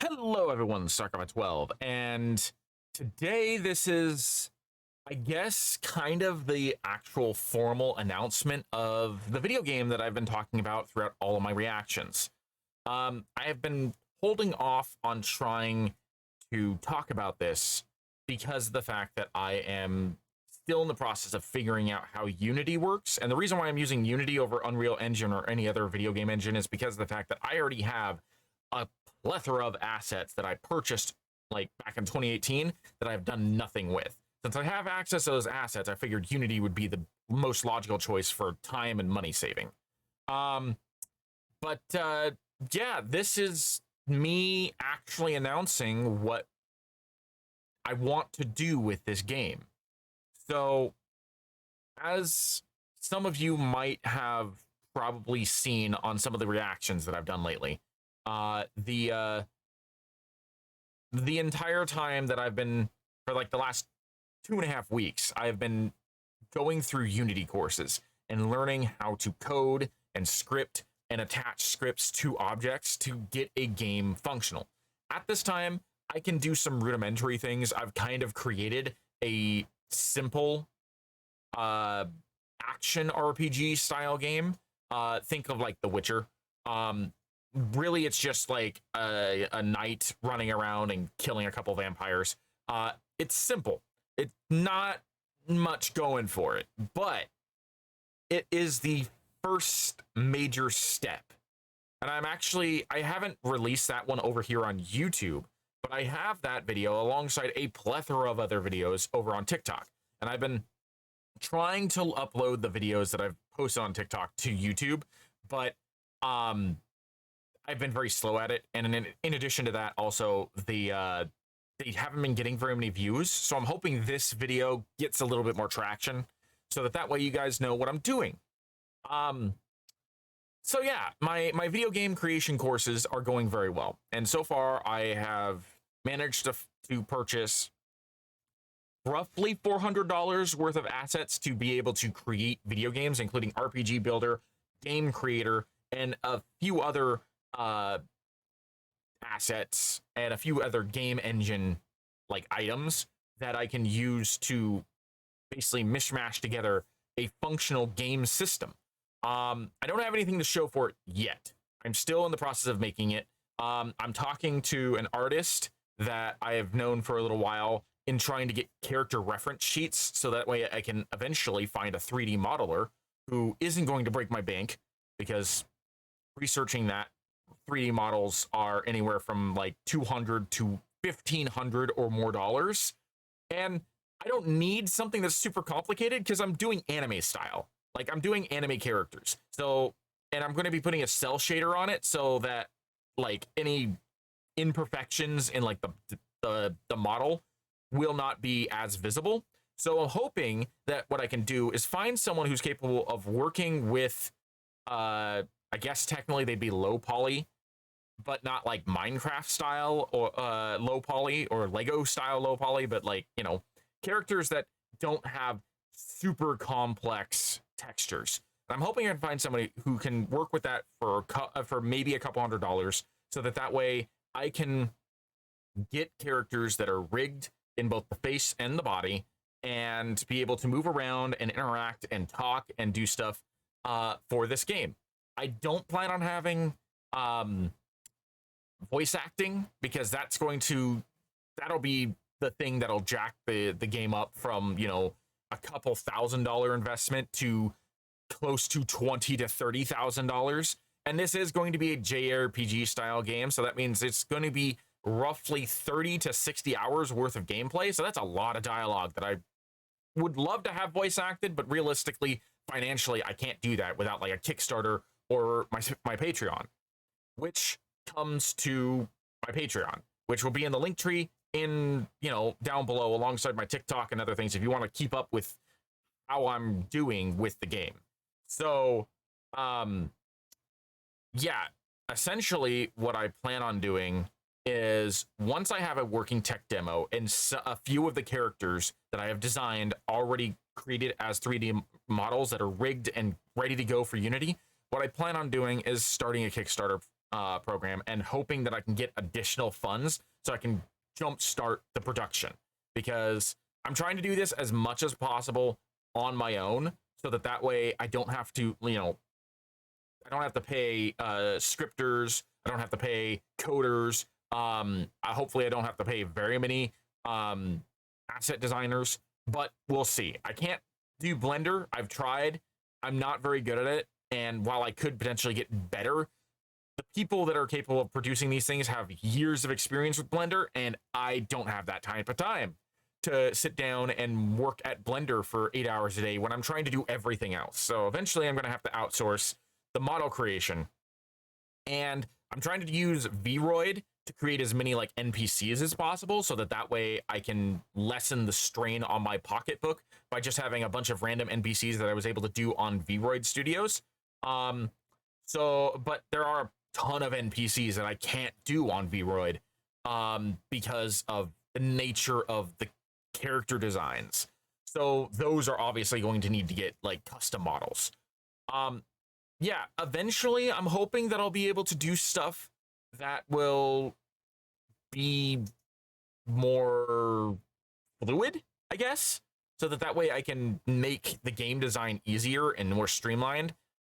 Hello, everyone. StarCraft12, and today this is, I guess, kind of the actual formal announcement of the video game that I've been talking about throughout all of my reactions. I have been holding off on trying to talk about this because of the fact that I am still in the process of figuring out how Unity works, and the reason why I'm using Unity over Unreal Engine or any other video game engine is because of the fact that I already have a plethora of assets that I purchased like back in 2018 that I've done nothing with. Since I have access to those assets, I figured Unity would be the most logical choice for time and money saving. But yeah, this is me actually announcing what I want to do with this game. So, as some of you might have probably seen on some of the reactions that I've done lately, the entire time that I've been, for like the last 2.5 weeks, I've been going through Unity courses and learning how to code and script and attach scripts to objects to get a game functional. At this time, I can do some rudimentary things. I've kind of created a simple action RPG style game. Think of like The Witcher. Really, it's just like a knight running around and killing a couple vampires. It's simple. It's not much going for it, but it is the first major step. And I haven't released that one over here on YouTube, but I have that video alongside a plethora of other videos over on TikTok. And I've been trying to upload the videos that I've posted on TikTok to YouTube, but I've been very slow at it. And in addition to that, also they haven't been getting very many views. So I'm hoping this video gets a little bit more traction so that way you guys know what I'm doing. So yeah, my video game creation courses are going very well. And so far I have managed to purchase roughly $400 worth of assets to be able to create video games, including RPG Builder, Game Creator, and a few other assets and a few other game engine like items that I can use to basically mishmash together a functional game system. I don't have anything to show for it yet. I'm still in the process of making it. I'm talking to an artist that I have known for a little while in trying to get character reference sheets so that way I can eventually find a 3D modeler who isn't going to break my bank, because researching that 3D models are anywhere from like $200 to $1,500 or more dollars. And I don't need something that's super complicated because I'm doing anime style. Like, I'm doing anime characters. So, and I'm going to be putting a cell shader on it so that like any imperfections in like the model will not be as visible. So I'm hoping that what I can do is find someone who's capable of working with I guess technically they'd be low poly, but not like Minecraft style or low poly or Lego style low poly, but like, you know, characters that don't have super complex textures. I'm hoping I can find somebody who can work with that for maybe a couple $100, so that way I can get characters that are rigged in both the face and the body and be able to move around and interact and talk and do stuff for this game. I don't plan on having voice acting, because that'll be the thing that'll jack the game up from, you know, a couple $1,000 investment to close to $20,000 to $30,000. And this is going to be a JRPG style game, so that means it's going to be roughly 30 to 60 hours worth of gameplay. So that's a lot of dialogue that I would love to have voice acted, but realistically, financially, I can't do that without like a Kickstarter or my Patreon, which comes to my Patreon, which will be in the link tree in, you know, down below alongside my TikTok and other things if you want to keep up with how I'm doing with the game. So, yeah, essentially what I plan on doing is, once I have a working tech demo and a few of the characters that I have designed already created as 3D models that are rigged and ready to go for Unity, what I plan on doing is starting a Kickstarter program and hoping that I can get additional funds so I can jumpstart the production, because I'm trying to do this as much as possible on my own so that way I don't have to, I don't have to pay scripters, I don't have to pay coders. Hopefully I don't have to pay very many asset designers, but we'll see. I can't do Blender. I've tried. I'm not very good at it. And while I could potentially get better, the people that are capable of producing these things have years of experience with Blender, and I don't have that type of time to sit down and work at Blender for 8 hours a day when I'm trying to do everything else. So eventually I'm going to have to outsource the model creation. And I'm trying to use Vroid to create as many like NPCs as possible so that way I can lessen the strain on my pocketbook by just having a bunch of random NPCs that I was able to do on Vroid Studios. But there are a ton of NPCs that I can't do on Vroid because of the nature of the character designs. So those are obviously going to need to get like custom models. Yeah, eventually I'm hoping that I'll be able to do stuff that will be more fluid, I guess, so that way I can make the game design easier and more streamlined.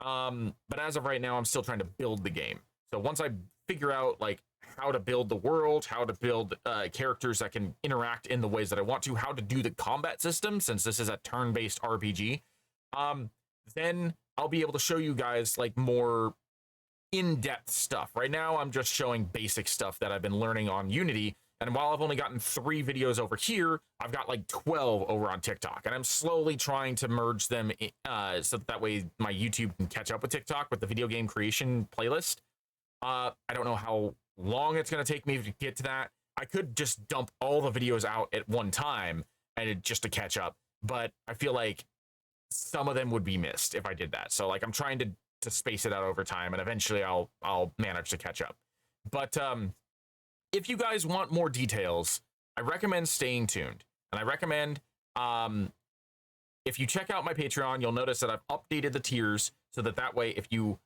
But as of right now, I'm still trying to build the game. So once I figure out like how to build the world, how to build characters that can interact in the ways that I want to, how to do the combat system, since this is a turn-based RPG, then I'll be able to show you guys like more in-depth stuff. Right now, I'm just showing basic stuff that I've been learning on Unity. And while I've only gotten 3 videos over here, I've got like 12 over on TikTok. And I'm slowly trying to merge them so that way my YouTube can catch up with TikTok with the video game creation playlist. I don't know how long it's going to take me to get to that. I could just dump all the videos out at one time and just to catch up. But I feel like some of them would be missed if I did that. So like I'm trying to space it out over time, and eventually I'll manage to catch up. But if you guys want more details, I recommend staying tuned. And I recommend if you check out my Patreon, you'll notice that I've updated the tiers so that way if you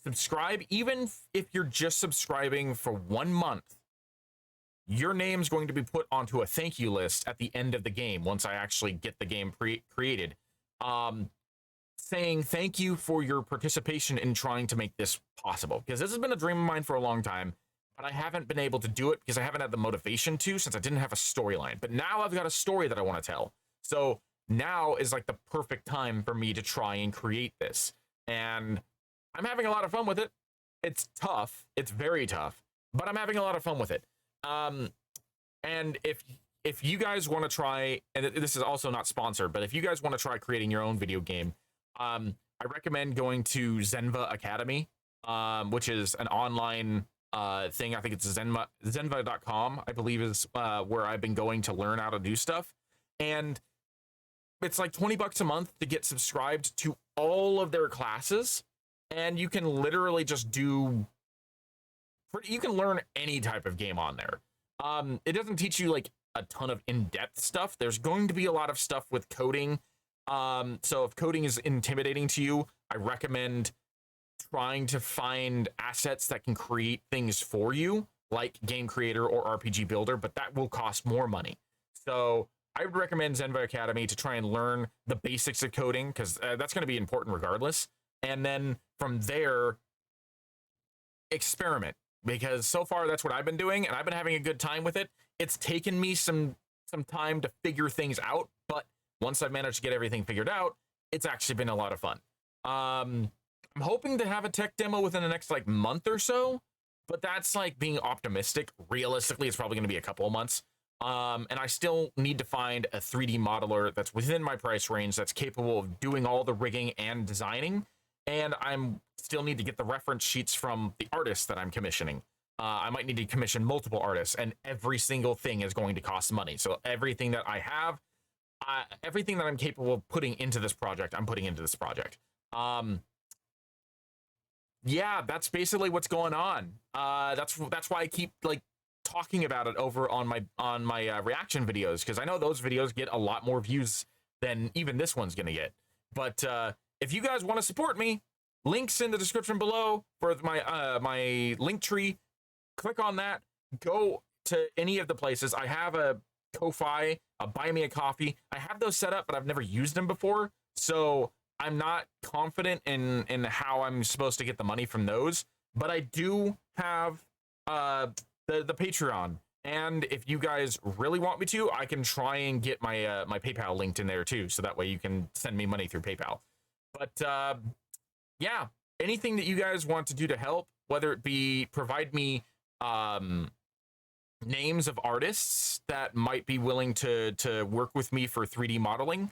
subscribe, even if you're just subscribing for 1 month, your name's going to be put onto a thank you list at the end of the game once I actually get the game created. Saying thank you for your participation in trying to make this possible, because this has been a dream of mine for a long time, but I haven't been able to do it because I haven't had the motivation to, since I didn't have a storyline. But now I've got a story that I want to tell. So now is like the perfect time for me to try and create this. And I'm having a lot of fun with it. It's tough. It's very tough, but I'm having a lot of fun with it. And if you guys want to try, and this is also not sponsored, but if you guys want to try creating your own video game, I recommend going to Zenva Academy, which is an online thing. I think it's zenva.com, I believe, is where I've been going to learn how to do stuff. And it's like $20 a month to get subscribed to all of their classes. And you can literally just you can learn any type of game on there. It doesn't teach you like a ton of in-depth stuff. There's going to be a lot of stuff with coding. So if coding is intimidating to you, I recommend trying to find assets that can create things for you, like Game Creator or RPG Builder, but that will cost more money. So I would recommend Zenva Academy to try and learn the basics of coding, because that's going to be important regardless. And then from there, experiment, because so far that's what I've been doing, and I've been having a good time with it. It's taken me some time to figure things out, but once I've managed to get everything figured out, it's actually been a lot of fun. I'm hoping to have a tech demo within the next like month or so, but that's like being optimistic. Realistically, it's probably going to be a couple of months. And I still need to find a 3D modeler that's within my price range, that's capable of doing all the rigging and designing. And I'm still need to get the reference sheets from the artists that I'm commissioning. I might need to commission multiple artists, and every single thing is going to cost money. So everything that I have, everything that I'm capable of putting into this project, I'm putting into this project. Yeah, that's basically what's going on. That's why I keep like talking about it over on my reaction videos, because I know those videos get a lot more views than even this one's gonna get. But if you guys want to support me, Links in the description below for my link tree. Click on that. Go to any of the places. I have a Ko-Fi, a Buy Me a Coffee. I have those set up, but I've never used them before, so I'm not confident in how I'm supposed to get the money from those. But I do have the Patreon, and if you guys really want me to, I can try and get my my PayPal linked in there too, so that way you can send me money through PayPal. But yeah, anything that you guys want to do to help, whether it be provide me names of artists that might be willing to work with me for 3D modeling,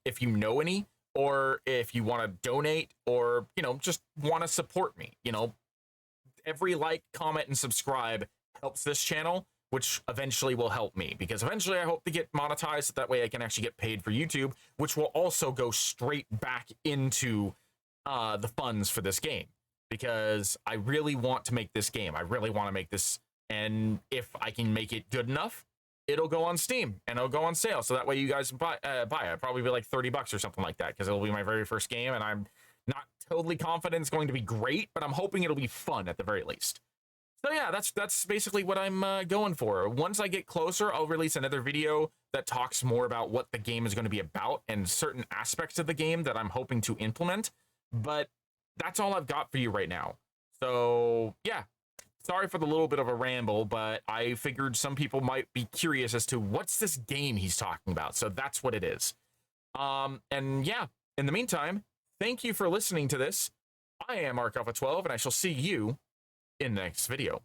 if you know any, or if you want to donate, or just want to support me, every like, comment, and subscribe helps this channel, which eventually will help me, because eventually I hope to get monetized, so that way I can actually get paid for YouTube, which will also go straight back into the funds for this game, because I really want to make this game. I really want to make this, and if I can make it good enough, it'll go on Steam and it'll go on sale, so that way you guys buy it. It'll probably be like $30 or something like that, because it'll be my very first game, and I'm not totally confident it's going to be great, but I'm hoping it'll be fun at the very least. So yeah, that's basically what I'm going for. Once I get closer, I'll release another video that talks more about what the game is going to be about and certain aspects of the game that I'm hoping to implement. But that's all I've got for you right now. So yeah, sorry for the little bit of a ramble, but I figured some people might be curious as to what's this game he's talking about. So that's what it is. And yeah, in the meantime, thank you for listening to this. I am Mark Alpha 12, and I shall see you in the next video.